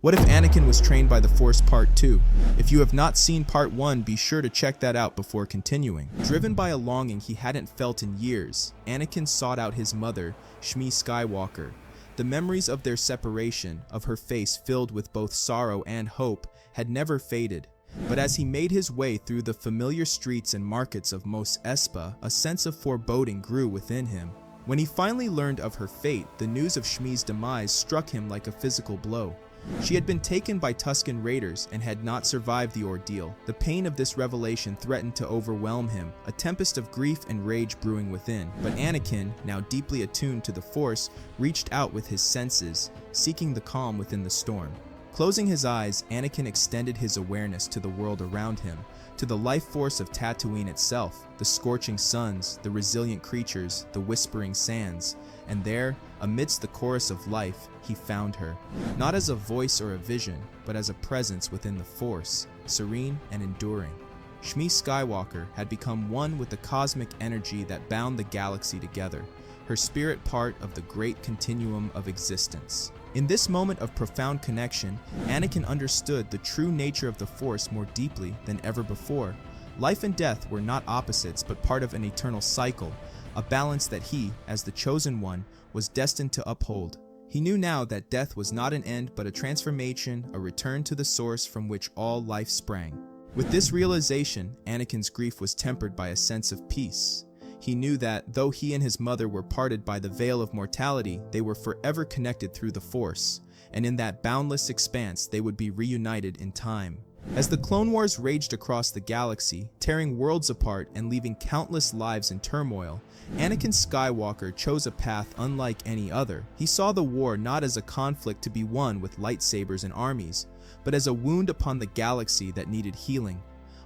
What if Anakin was trained by the Force Part 2? If you have not seen Part 1, be sure to check that out before continuing. Driven by a longing he hadn't felt in years, Anakin sought out his mother, Shmi Skywalker. The memories of their separation, of her face filled with both sorrow and hope, had never faded. But as he made his way through the familiar streets and markets of Mos Espa, a sense of foreboding grew within him. When he finally learned of her fate, the news of Shmi's demise struck him like a physical blow. She had been taken by Tusken raiders and had not survived the ordeal. The pain of this revelation threatened to overwhelm him, a tempest of grief and rage brewing within. But Anakin, now deeply attuned to the Force, reached out with his senses, seeking the calm within the storm. Closing his eyes, Anakin extended his awareness to the world around him, to the life force of Tatooine itself, the scorching suns, the resilient creatures, the whispering sands. And there, amidst the chorus of life, he found her, not as a voice or a vision, but as a presence within the Force, serene and enduring. Shmi Skywalker had become one with the cosmic energy that bound the galaxy together, her spirit part of the great continuum of existence. In this moment of profound connection, Anakin understood the true nature of the Force more deeply than ever before. Life and death were not opposites, but part of an eternal cycle, a balance that he, as the chosen one, was destined to uphold. He knew now that death was not an end, but a transformation, a return to the source from which all life sprang. With this realization, Anakin's grief was tempered by a sense of peace. He knew that, though he and his mother were parted by the veil of mortality, they were forever connected through the Force, and in that boundless expanse they would be reunited in time. As the Clone Wars raged across the galaxy, tearing worlds apart and leaving countless lives in turmoil, Anakin Skywalker chose a path unlike any other. He saw the war not as a conflict to be won with lightsabers and armies, but as a wound upon the galaxy that needed healing.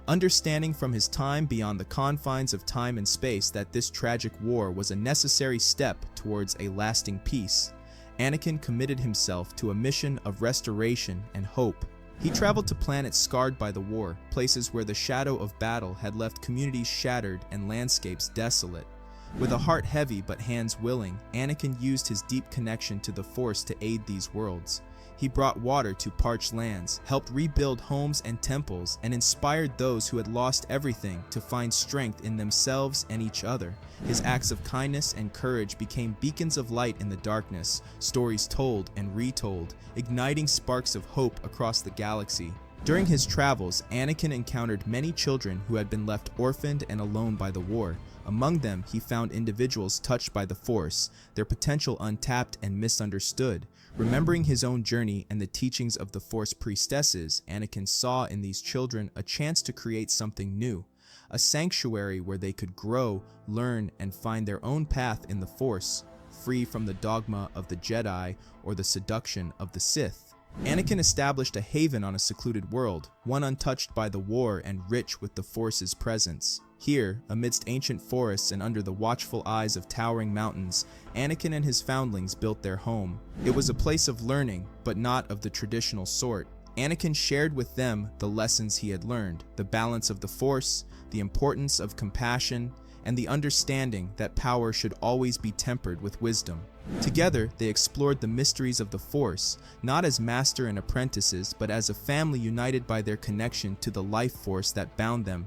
Understanding from his time beyond the confines of time and space that this tragic war was a necessary step towards a lasting peace, Anakin committed himself to a mission of restoration and hope. He traveled to planets scarred by the war, places where the shadow of battle had left communities shattered and landscapes desolate. With a heart heavy but hands willing, Anakin used his deep connection to the Force to aid these worlds. He brought water to parched lands, helped rebuild homes and temples, and inspired those who had lost everything to find strength in themselves and each other. His acts of kindness and courage became beacons of light in the darkness, stories told and retold, igniting sparks of hope across the galaxy. During his travels, Anakin encountered many children who had been left orphaned and alone by the war. Among them, he found individuals touched by the Force, their potential untapped and misunderstood. Remembering his own journey and the teachings of the Force priestesses, Anakin saw in these children a chance to create something new, a sanctuary where they could grow, learn, and find their own path in the Force, free from the dogma of the Jedi or the seduction of the Sith. Anakin established a haven on a secluded world, one untouched by the war and rich with the Force's presence. Here, amidst ancient forests and under the watchful eyes of towering mountains, Anakin and his foundlings built their home. It was a place of learning, but not of the traditional sort. Anakin shared with them the lessons he had learned, the balance of the Force, the importance of compassion, and the understanding that power should always be tempered with wisdom. Together, they explored the mysteries of the Force, not as master and apprentices, but as a family united by their connection to the life force that bound them.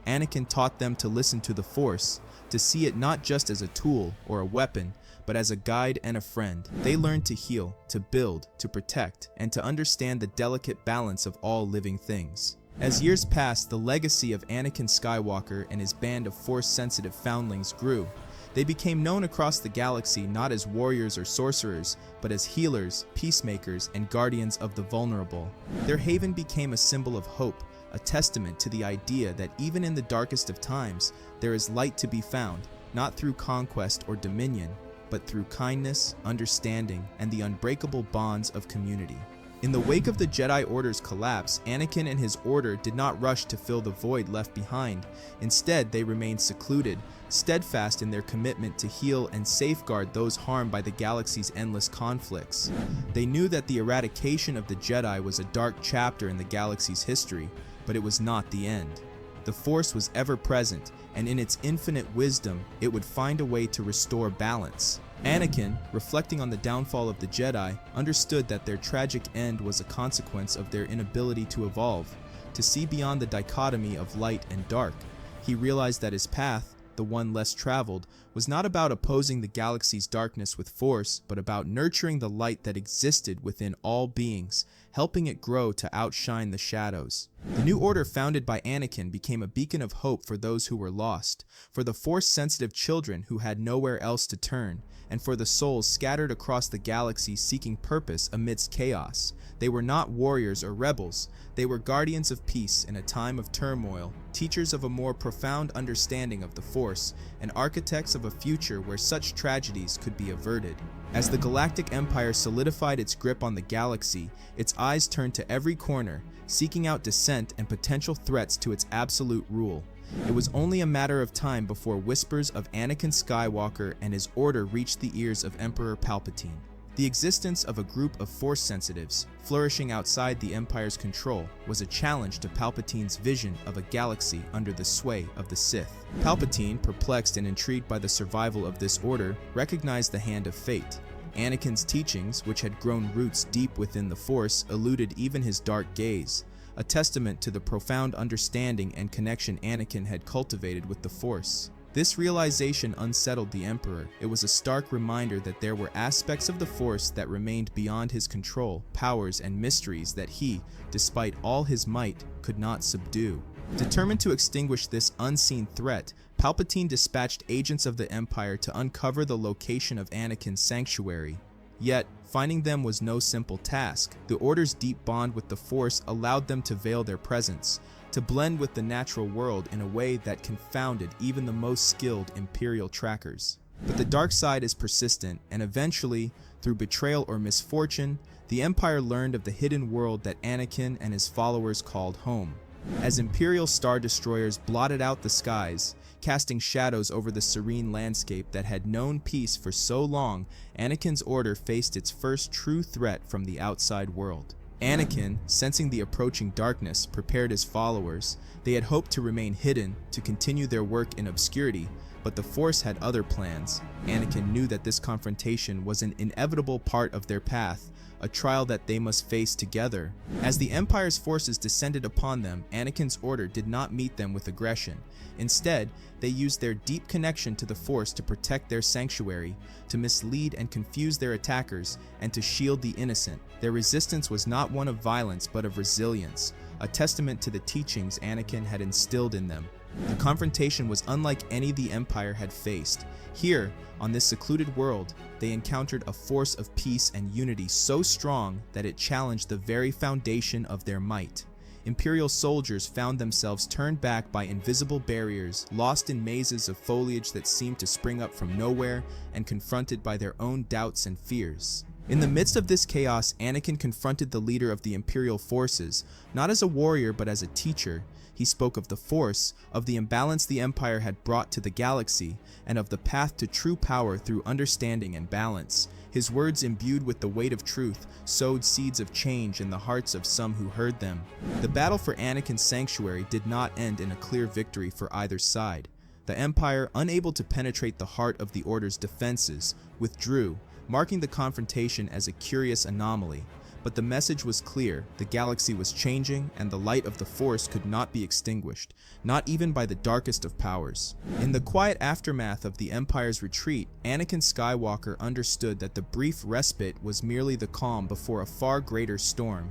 Anakin taught them to listen to the Force, to see it not just as a tool or a weapon, but as a guide and a friend. They learned to heal, to build, to protect, and to understand the delicate balance of all living things. As years passed, the legacy of Anakin Skywalker and his band of Force-sensitive foundlings grew. They became known across the galaxy not as warriors or sorcerers, but as healers, peacemakers, and guardians of the vulnerable. Their haven became a symbol of hope, a testament to the idea that even in the darkest of times, there is light to be found, not through conquest or dominion, but through kindness, understanding, and the unbreakable bonds of community. In the wake of the Jedi Order's collapse, Anakin and his order did not rush to fill the void left behind. Instead, they remained secluded, steadfast in their commitment to heal and safeguard those harmed by the galaxy's endless conflicts. They knew that the eradication of the Jedi was a dark chapter in the galaxy's history, but it was not the end. The Force was ever present, and in its infinite wisdom, it would find a way to restore balance. Anakin, reflecting on the downfall of the Jedi, understood that their tragic end was a consequence of their inability to evolve, to see beyond the dichotomy of light and dark. He realized that his path, the one less traveled, was not about opposing the galaxy's darkness with force, but about nurturing the light that existed within all beings, helping it grow to outshine the shadows. The new order founded by Anakin became a beacon of hope for those who were lost, for the Force-sensitive children who had nowhere else to turn, and for the souls scattered across the galaxy seeking purpose amidst chaos. They were not warriors or rebels. They were guardians of peace in a time of turmoil, teachers of a more profound understanding of the Force, and architects of a future where such tragedies could be averted. As the Galactic Empire solidified its grip on the galaxy, its eyes turned to every corner, seeking out dissent and potential threats to its absolute rule. It was only a matter of time before whispers of Anakin Skywalker and his order reached the ears of Emperor Palpatine. The existence of a group of Force sensitives, flourishing outside the Empire's control, was a challenge to Palpatine's vision of a galaxy under the sway of the Sith. Palpatine, perplexed and intrigued by the survival of this order, recognized the hand of fate. Anakin's teachings, which had grown roots deep within the Force, eluded even his dark gaze, a testament to the profound understanding and connection Anakin had cultivated with the Force. This realization unsettled the Emperor. It was a stark reminder that there were aspects of the Force that remained beyond his control, powers and mysteries that he, despite all his might, could not subdue. Determined to extinguish this unseen threat, Palpatine dispatched agents of the Empire to uncover the location of Anakin's sanctuary. Yet, finding them was no simple task. The Order's deep bond with the Force allowed them to veil their presence, to blend with the natural world in a way that confounded even the most skilled Imperial trackers. But the dark side is persistent, and eventually, through betrayal or misfortune, the Empire learned of the hidden world that Anakin and his followers called home. As Imperial Star Destroyers blotted out the skies, casting shadows over the serene landscape that had known peace for so long, Anakin's order faced its first true threat from the outside world. Anakin, sensing the approaching darkness, prepared his followers. They had hoped to remain hidden, to continue their work in obscurity, but the Force had other plans. Anakin knew that this confrontation was an inevitable part of their path, a trial that they must face together. As the Empire's forces descended upon them, Anakin's order did not meet them with aggression. Instead, they used their deep connection to the Force to protect their sanctuary, to mislead and confuse their attackers, and to shield the innocent. Their resistance was not one of violence but of resilience, a testament to the teachings Anakin had instilled in them. The confrontation was unlike any the Empire had faced. Here, on this secluded world, they encountered a force of peace and unity so strong that it challenged the very foundation of their might. Imperial soldiers found themselves turned back by invisible barriers, lost in mazes of foliage that seemed to spring up from nowhere, and confronted by their own doubts and fears. In the midst of this chaos, Anakin confronted the leader of the Imperial forces, not as a warrior but as a teacher. He spoke of the Force, of the imbalance the Empire had brought to the galaxy, and of the path to true power through understanding and balance. His words, imbued with the weight of truth, sowed seeds of change in the hearts of some who heard them. The battle for Anakin's sanctuary did not end in a clear victory for either side. The Empire, unable to penetrate the heart of the Order's defenses, withdrew, marking the confrontation as a curious anomaly. But the message was clear: the galaxy was changing, and the light of the Force could not be extinguished, not even by the darkest of powers. In the quiet aftermath of the Empire's retreat, Anakin Skywalker understood that the brief respite was merely the calm before a far greater storm.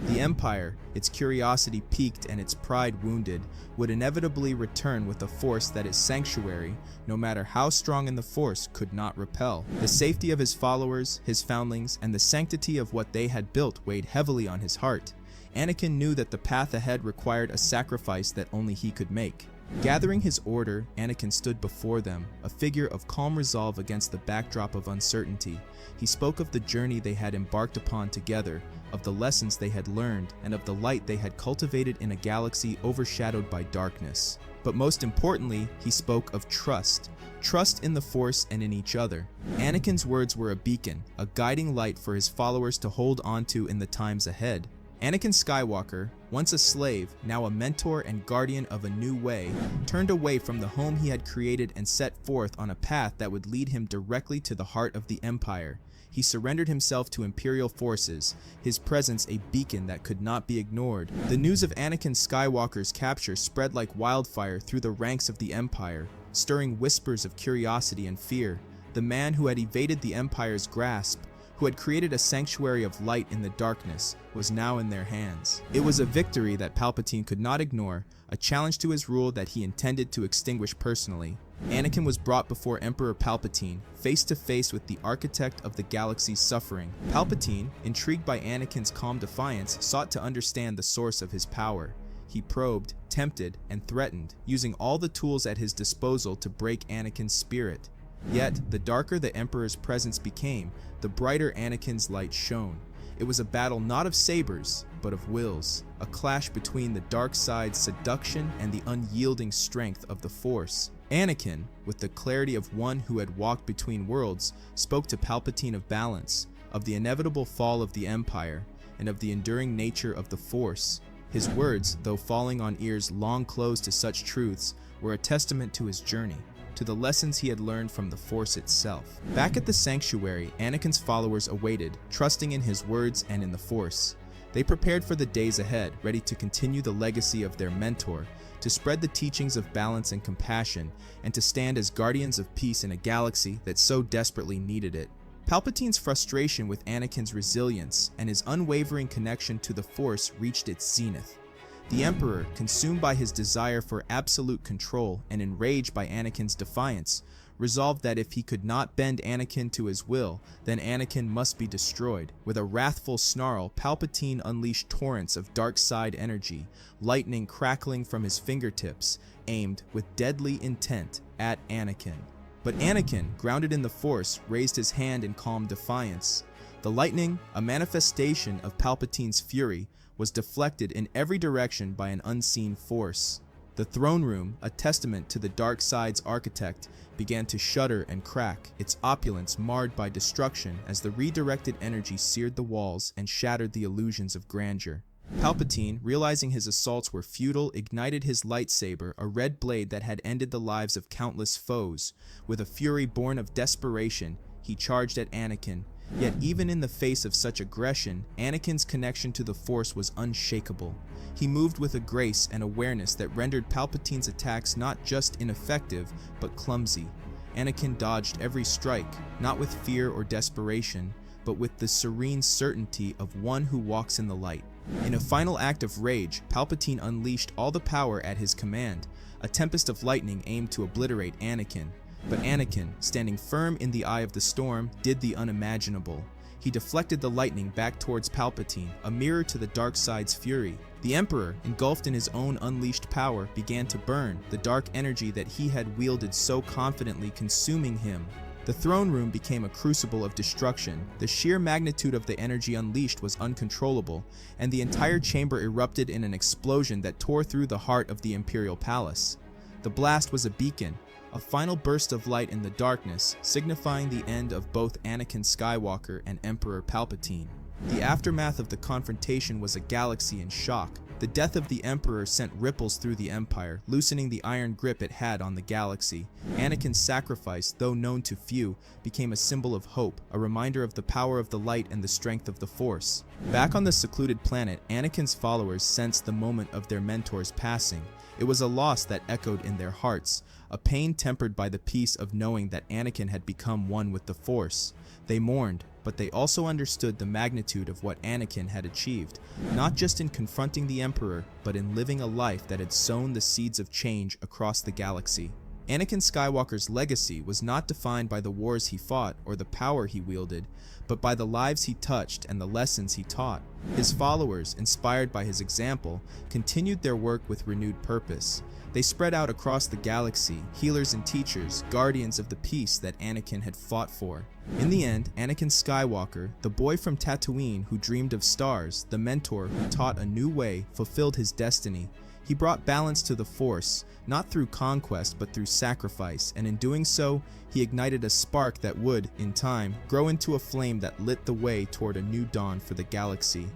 The Empire, its curiosity piqued and its pride wounded, would inevitably return with a force that its sanctuary, no matter how strong in the Force, could not repel. The safety of his followers, his foundlings, and the sanctity of what they had built weighed heavily on his heart. Anakin knew that the path ahead required a sacrifice that only he could make. Gathering his order, Anakin stood before them, a figure of calm resolve against the backdrop of uncertainty. He spoke of the journey they had embarked upon together, of the lessons they had learned, and of the light they had cultivated in a galaxy overshadowed by darkness. But most importantly, he spoke of trust. Trust in the Force and in each other. Anakin's words were a beacon, a guiding light for his followers to hold onto in the times ahead. Anakin Skywalker, once a slave, now a mentor and guardian of a new way, turned away from the home he had created and set forth on a path that would lead him directly to the heart of the Empire. He surrendered himself to Imperial forces, his presence a beacon that could not be ignored. The news of Anakin Skywalker's capture spread like wildfire through the ranks of the Empire, stirring whispers of curiosity and fear. The man who had evaded the Empire's grasp, who had created a sanctuary of light in the darkness, was now in their hands. It was a victory that Palpatine could not ignore, a challenge to his rule that he intended to extinguish personally. Anakin was brought before Emperor Palpatine, face to face with the architect of the galaxy's suffering. Palpatine, intrigued by Anakin's calm defiance, sought to understand the source of his power. He probed, tempted, and threatened, using all the tools at his disposal to break Anakin's spirit. Yet, the darker the Emperor's presence became, the brighter Anakin's light shone. It was a battle not of sabers, but of wills, a clash between the dark side's seduction and the unyielding strength of the Force. Anakin, with the clarity of one who had walked between worlds, spoke to Palpatine of balance, of the inevitable fall of the Empire, and of the enduring nature of the Force. His words, though falling on ears long closed to such truths, were a testament to his journey, to the lessons he had learned from the Force itself. Back at the sanctuary, Anakin's followers awaited, trusting in his words and in the Force. They prepared for the days ahead, ready to continue the legacy of their mentor, to spread the teachings of balance and compassion, and to stand as guardians of peace in a galaxy that so desperately needed it. Palpatine's frustration with Anakin's resilience and his unwavering connection to the Force reached its zenith. The Emperor, consumed by his desire for absolute control and enraged by Anakin's defiance, resolved that if he could not bend Anakin to his will, then Anakin must be destroyed. With a wrathful snarl, Palpatine unleashed torrents of dark side energy, lightning crackling from his fingertips, aimed with deadly intent at Anakin. But Anakin, grounded in the Force, raised his hand in calm defiance. The lightning, a manifestation of Palpatine's fury, was deflected in every direction by an unseen force. The throne room, a testament to the dark side's architect, began to shudder and crack, its opulence marred by destruction as the redirected energy seared the walls and shattered the illusions of grandeur. Palpatine, realizing his assaults were futile, ignited his lightsaber, a red blade that had ended the lives of countless foes. With a fury born of desperation, he charged at Anakin. Yet even in the face of such aggression, Anakin's connection to the Force was unshakable. He moved with a grace and awareness that rendered Palpatine's attacks not just ineffective, but clumsy. Anakin dodged every strike, not with fear or desperation, but with the serene certainty of one who walks in the light. In a final act of rage, Palpatine unleashed all the power at his command. A tempest of lightning aimed to obliterate Anakin. But Anakin, standing firm in the eye of the storm, did the unimaginable. He deflected the lightning back towards Palpatine, a mirror to the dark side's fury. The Emperor, engulfed in his own unleashed power, began to burn, the dark energy that he had wielded so confidently consuming him. The throne room became a crucible of destruction. The sheer magnitude of the energy unleashed was uncontrollable, and the entire chamber erupted in an explosion that tore through the heart of the Imperial Palace. The blast was a beacon, a final burst of light in the darkness, signifying the end of both Anakin Skywalker and Emperor Palpatine. The aftermath of the confrontation was a galaxy in shock. The death of the Emperor sent ripples through the Empire, loosening the iron grip it had on the galaxy. Anakin's sacrifice, though known to few, became a symbol of hope, a reminder of the power of the light and the strength of the Force. Back on the secluded planet, Anakin's followers sensed the moment of their mentor's passing. It was a loss that echoed in their hearts, a pain tempered by the peace of knowing that Anakin had become one with the Force. They mourned, but they also understood the magnitude of what Anakin had achieved, not just in confronting the Emperor, but in living a life that had sown the seeds of change across the galaxy. Anakin Skywalker's legacy was not defined by the wars he fought or the power he wielded, but by the lives he touched and the lessons he taught. His followers, inspired by his example, continued their work with renewed purpose. They spread out across the galaxy, healers and teachers, guardians of the peace that Anakin had fought for. In the end, Anakin Skywalker, the boy from Tatooine who dreamed of stars, the mentor who taught a new way, fulfilled his destiny. He brought balance to the Force, not through conquest but through sacrifice, and in doing so, he ignited a spark that would, in time, grow into a flame that lit the way toward a new dawn for the galaxy.